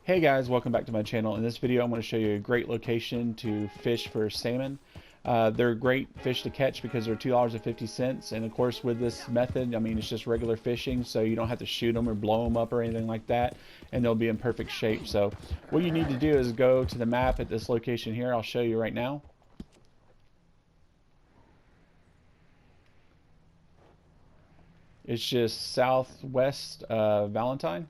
Hey guys, welcome back to my channel. In this video I'm going to show you a great location to fish for salmon. They're great fish to catch because they're $2.50, and of course with this method, I mean, it's just regular fishing, so you don't have to shoot them or blow them up or anything like that, and they'll be in perfect shape. So what you need to do is go to the map at this location here. I'll show you right now. It's just southwest Valentine,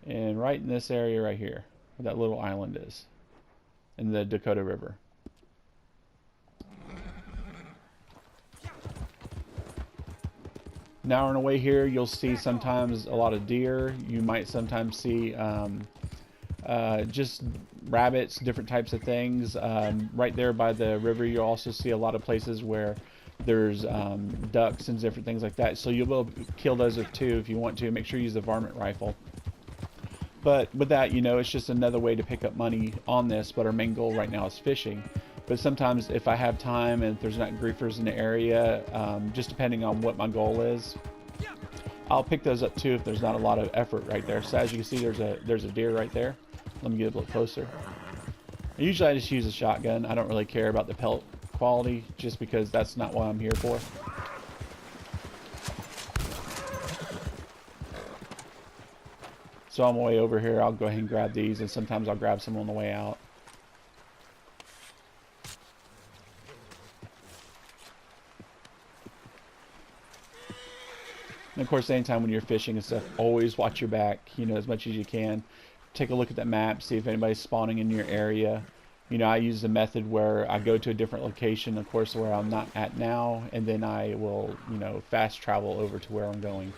and right in this area right here where that little island is in the Dakota River. Now on the way here, you'll see sometimes a lot of deer. You might sometimes see just rabbits, different types of things. Right there by the river, you'll also see a lot of places where there's ducks and different things like that. So you'll be able to kill those too if you want to. Make sure you use the varmint rifle. But with that, you know, it's just another way to pick up money on this. But our main goal right now is fishing. But sometimes if I have time and if there's not griefers in the area, just depending on what my goal is, I'll pick those up too if there's not a lot of effort right there. So as you can see, there's a deer right there. Let me get a little closer. Usually I just use a shotgun. I don't really care about the pelt quality just because that's not what I'm here for. So on my way over here, I'll go ahead and grab these, and sometimes I'll grab some on the way out. And of course, anytime when you're fishing and stuff, always watch your back, you know, as much as you can. Take a look at that map, see if anybody's spawning in your area. You know, I use the method where I go to a different location, of course, where I'm not at now, and then I will, you know, fast travel over to where I'm going.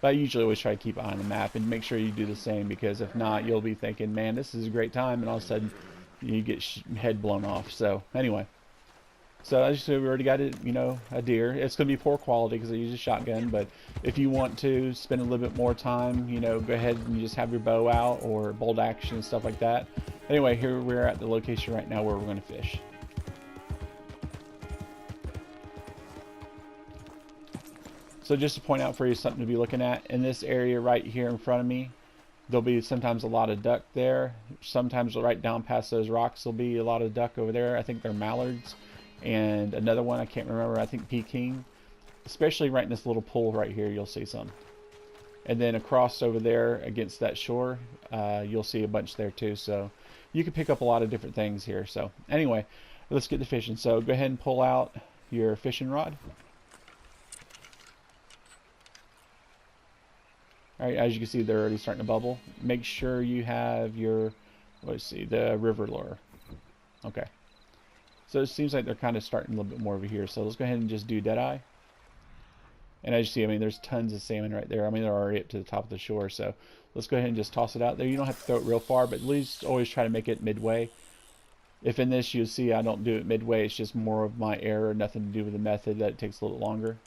But I usually always try to keep an eye on the map and make sure you do the same, because if not, you'll be thinking, man, this is a great time, and all of a sudden you get head blown off. So anyway. So as you see, we already got it, you know, a deer. It's going to be poor quality because I use a shotgun, but if you want to spend a little bit more time, you know, go ahead and you just have your bow out or bolt action and stuff like that. Anyway, here we're at the location right now where we're going to fish. So just to point out for you something to be looking at, in this area right here in front of me, there'll be sometimes a lot of duck there. Sometimes right down past those rocks there'll be a lot of duck over there. I think they're mallards. And another one I can't remember, I think Peking. Especially right in this little pool right here, you'll see some. And then across over there against that shore, you'll see a bunch there too. So you can pick up a lot of different things here. So anyway, let's get to fishing. So go ahead and pull out your fishing rod. Alright, as you can see, they're already starting to bubble. Make sure you have your, let's see, the river lure. Okay. So it seems like they're kind of starting a little bit more over here. So let's go ahead and just do Deadeye. And as you see, I mean, there's tons of salmon right there. I mean, they're already up to the top of the shore. So let's go ahead and just toss it out there. You don't have to throw it real far, but at least always try to make it midway. If in this you'll see I don't do it midway, it's just more of my error, nothing to do with the method, that it takes a little longer.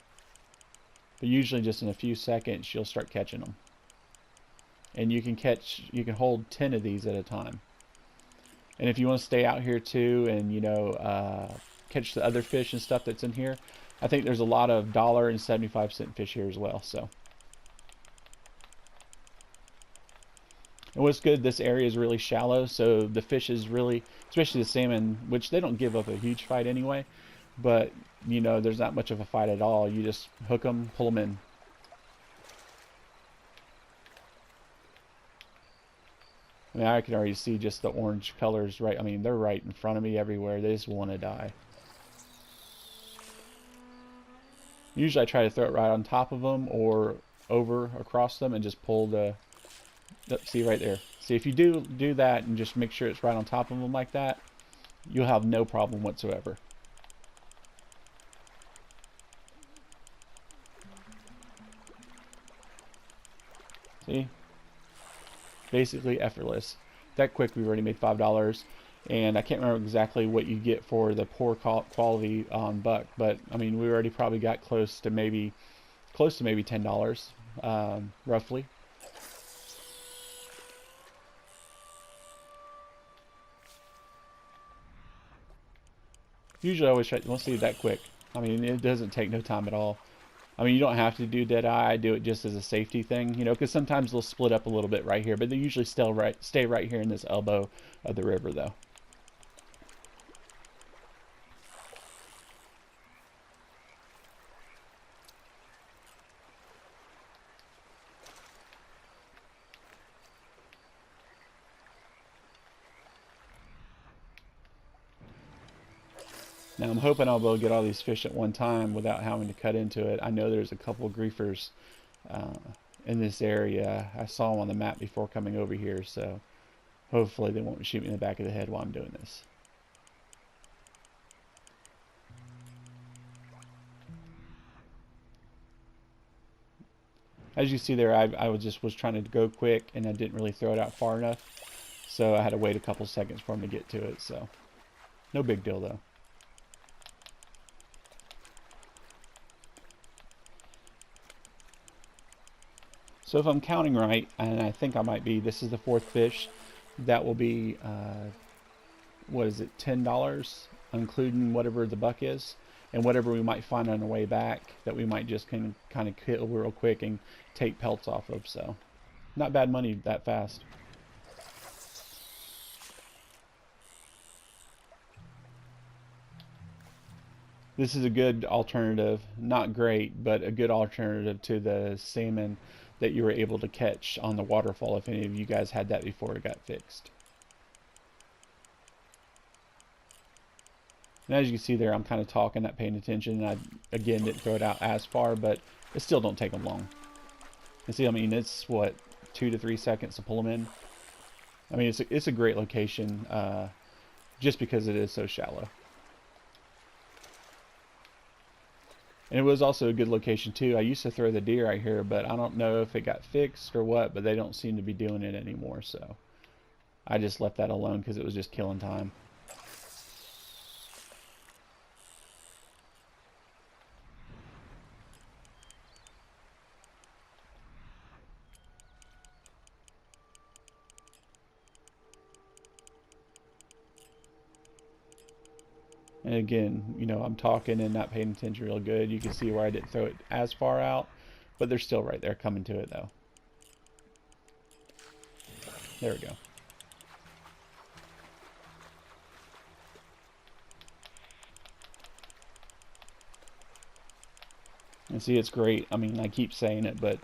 But usually just in a few seconds, you'll start catching them. And you can hold 10 of these at a time. And if you want to stay out here too and, you know, catch the other fish and stuff that's in here, I think there's a lot of $1.75 fish here as well. So, and what's good, this area is really shallow, so the fish is really, especially the salmon, which they don't give up a huge fight anyway, but, you know, there's not much of a fight at all. You just hook them, pull them in. I mean, I can already see just the orange colors right. I mean, they're right in front of me everywhere. They just want to die. Usually I try to throw it right on top of them or over across them and just pull the, see right there. See, if you do that and just make sure it's right on top of them like that, you'll have no problem whatsoever. See? Basically effortless. That quick, we've already made $5, and I can't remember exactly what you get for the poor quality buck, but I mean, we already probably got close to maybe $10, roughly. Usually I always try, let's see that quick. I mean, it doesn't take no time at all. I mean, you don't have to do dead eye. I do it just as a safety thing, you know, because sometimes they'll split up a little bit right here, but they usually still stay right here in this elbow of the river, though. Now I'm hoping I'll be able to get all these fish at one time without having to cut into it. I know there's a couple of griefers uh, in this area. I saw them on the map before coming over here, so hopefully they won't shoot me in the back of the head while I'm doing this. As you see there, I was trying to go quick and I didn't really throw it out far enough, so I had to wait a couple seconds for him to get to it. So no big deal though. So if I'm counting right, and I think I might be, this is the fourth fish. That will be, what is it, $10, including whatever the buck is, and whatever we might find on the way back that we might just kind of kill real quick and take pelts off of. So not bad money that fast. This is a good alternative, not great, but a good alternative to the salmon that you were able to catch on the waterfall, if any of you guys had that before it got fixed. And as you can see there, I'm kind of talking, not paying attention, and I, again, didn't throw it out as far, but it still don't take them long. And see, I mean, it's, what, 2 to 3 seconds to pull them in? I mean, it's a great location, just because it is so shallow. And it was also a good location too. I used to throw the deer right here, but I don't know if it got fixed or what, but they don't seem to be doing it anymore, so I just left that alone because it was just killing time. And again, you know, I'm talking and not paying attention real good. You can see where I didn't throw it as far out, but they're still right there coming to it though. There we go. And see, it's great. I mean, I keep saying it, but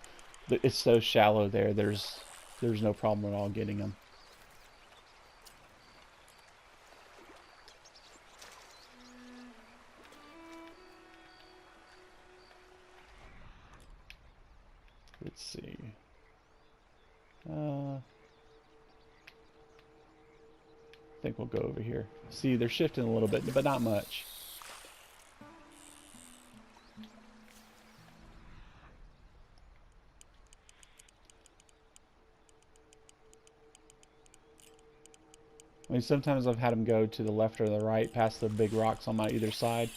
it's so shallow there. There's no problem at all getting them. Let's see. I think we'll go over here. See, they're shifting a little bit, but not much. I mean, sometimes I've had them go to the left or the right, past the big rocks on my either side,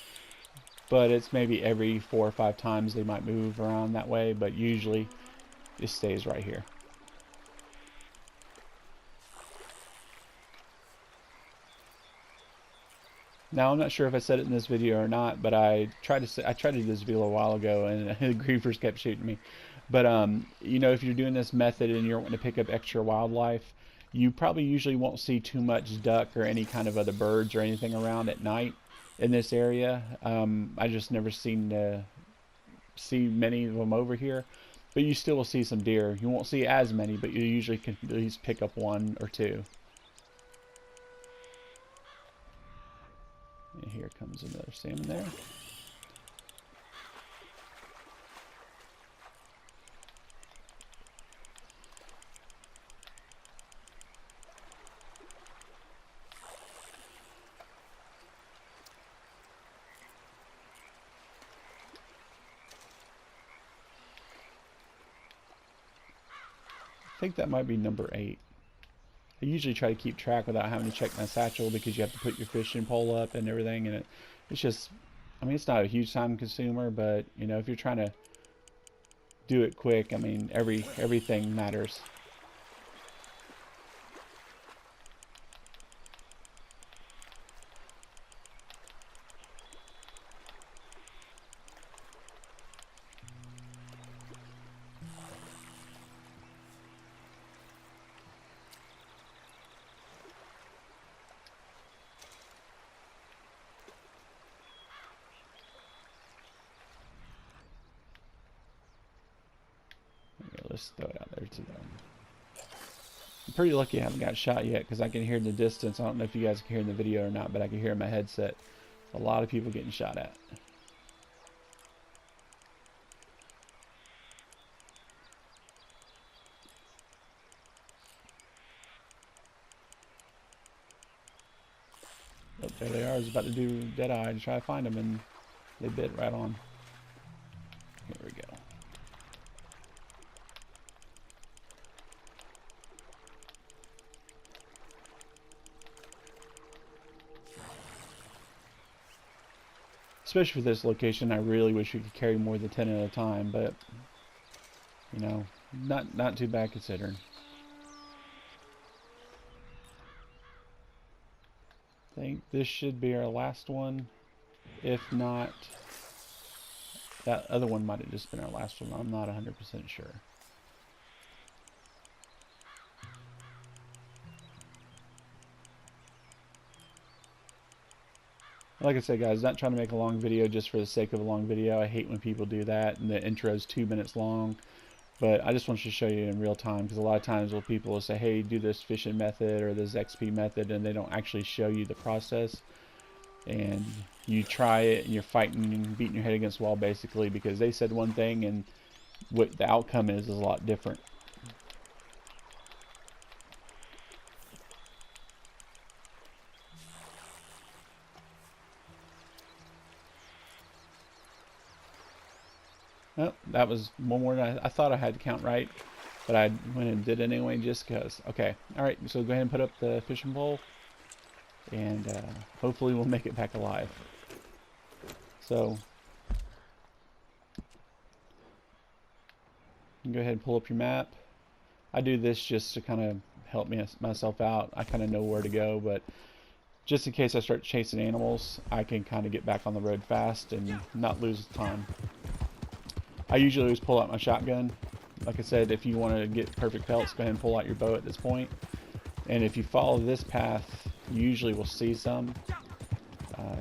but it's maybe every 4 or 5 times they might move around that way, but usually it stays right here. Now, I'm not sure if I said it in this video or not, but I tried to do this video a while ago, and the griefers kept shooting me. But you know, if you're doing this method and you're wanting to pick up extra wildlife, you probably usually won't see too much duck or any kind of other birds or anything around at night in this area. I just never seem to see many of them over here, but you still will see some deer. You won't see as many, but you usually can at least pick up 1 or 2. And here comes another salmon there. I think that might be number 8. I usually try to keep track without having to check my satchel because you have to put your fishing pole up and everything, and it's just, I mean, it's not a huge time consumer, but you know, if you're trying to do it quick, I mean, everything matters. just throw it out there to them. I'm pretty lucky I haven't got shot yet because I can hear in the distance. I don't know if you guys can hear in the video or not, but I can hear in my headset a lot of people getting shot at. Oh, there they are. I was about to do Deadeye to try to find them, and they bit right on. Here we go. Especially for this location, I really wish we could carry more than 10 at a time, but, you know, not too bad considering. I think this should be our last one. If not, that other one might have just been our last one. I'm not 100% sure. Like I said, guys, not trying to make a long video just for the sake of a long video. I hate when people do that and the intro is 2 minutes long. But I just want to show you in real time, because a lot of times people will say, hey, do this fishing method or this XP method, and they don't actually show you the process. And you try it and you're fighting and beating your head against the wall basically because they said one thing and what the outcome is a lot different. Oh, that was one more than I thought I had to count right, but I went and did it anyway just because. Okay, alright, so go ahead and put up the fishing pole, and hopefully we'll make it back alive. So, you can go ahead and pull up your map. I do this just to kind of help myself out. I kind of know where to go, but just in case I start chasing animals, I can kind of get back on the road fast and not lose time. I usually always pull out my shotgun. Like I said, if you want to get perfect pelts, go ahead and pull out your bow at this point. And if you follow this path, you usually will see some.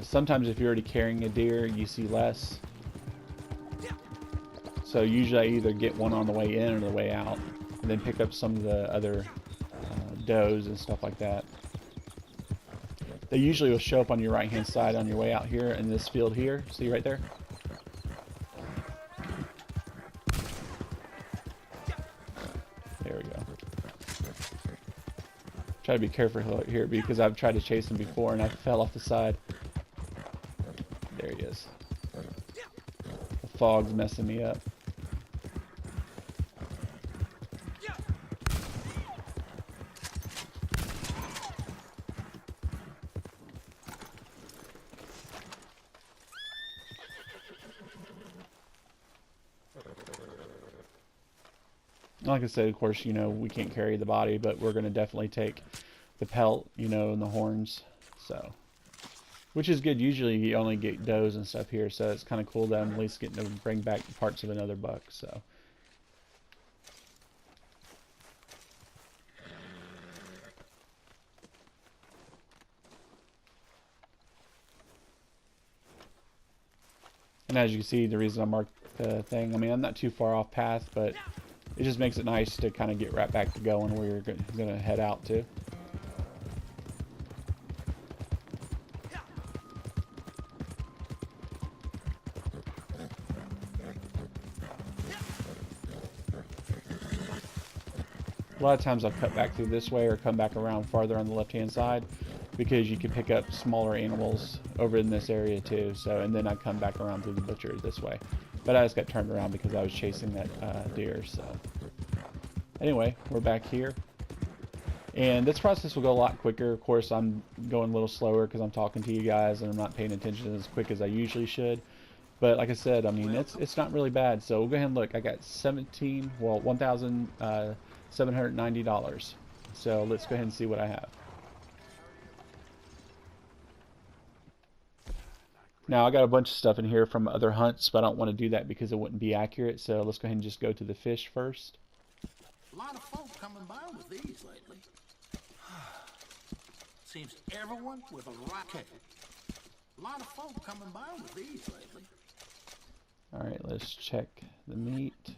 Sometimes if you're already carrying a deer, you see less. So usually I either get one on the way in or the way out, and then pick up some of the other does and stuff like that. They usually will show up on your right hand side on your way out here in this field here. See right there? There we go. Try to be careful here because I've tried to chase him before and I fell off the side. There he is. The fog's messing me up. Like I said, of course, you know, we can't carry the body, but we're going to definitely take the pelt, you know, and the horns. So, which is good. Usually you only get does and stuff here, so it's kind of cool that I'm at least getting to bring back parts of another buck. So, and as you can see, the reason I marked the thing, I mean, I'm not too far off path, but it just makes it nice to kind of get right back to going where you're going to head out to. A lot of times I'll cut back through this way or come back around farther on the left hand side because you can pick up smaller animals over in this area too. So, and then I come back around through the butcher this way. But I just got turned around because I was chasing that deer. So anyway, we're back here. And this process will go a lot quicker. Of course, I'm going a little slower because I'm talking to you guys and I'm not paying attention as quick as I usually should. But like I said, I mean, it's not really bad. So we'll go ahead and look. I got $1,790. So let's go ahead and see what I have. Now I got a bunch of stuff in here from other hunts, but I don't want to do that because it wouldn't be accurate. So let's go ahead and just go to the fish first. A lot of folk coming by with these lately. Seems everyone with a right kick. A lot of folk coming by with these lately. All right, let's check the meat.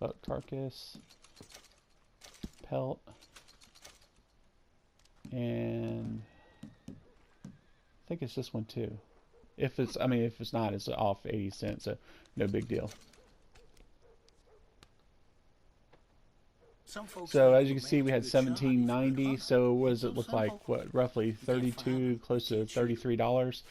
buck carcass, pelt, and I think it's this one too. If it's, I mean, if it's not, it's off 80 cents, so no big deal. So as you can see, we had 17.90. So what does it look like? What, roughly 32, close to $33.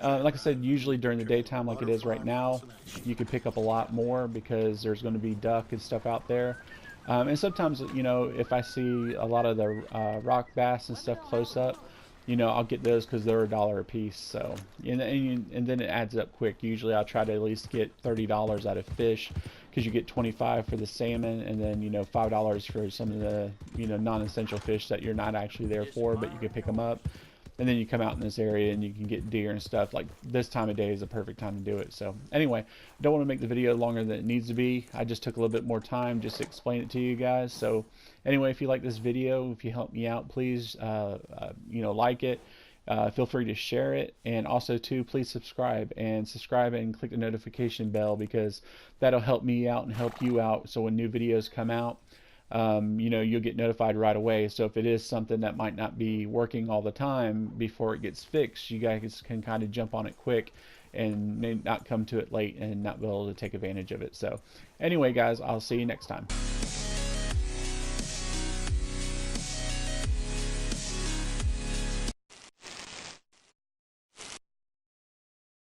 Like I said, usually during the daytime, like it is right now, you could pick up a lot more because there's going to be duck and stuff out there. And sometimes, you know, if I see a lot of the rock bass and stuff close up, you know, I'll get those because they're $1 a piece. So, and then it adds up quick. Usually I'll try to at least get $30 out of fish, because you get 25 for the salmon, and then, you know, $5 for some of the, you know, non-essential fish that you're not actually there for, but you can pick them up. And then you come out in this area and you can get deer and stuff. Like this time of day is a perfect time to do it. So anyway, don't want to make the video longer than it needs to be. I just took a little bit more time just to explain it to you guys. So anyway, if you like this video, if you help me out, please, you know, like it. Feel free to share it, and also too, please subscribe and click the notification bell, because that'll help me out and help you out. So when new videos come out, you know, you'll get notified right away. So if it is something that might not be working all the time before it gets fixed, you guys can kind of jump on it quick and may not come to it late and not be able to take advantage of it. So anyway, guys, I'll see you next time.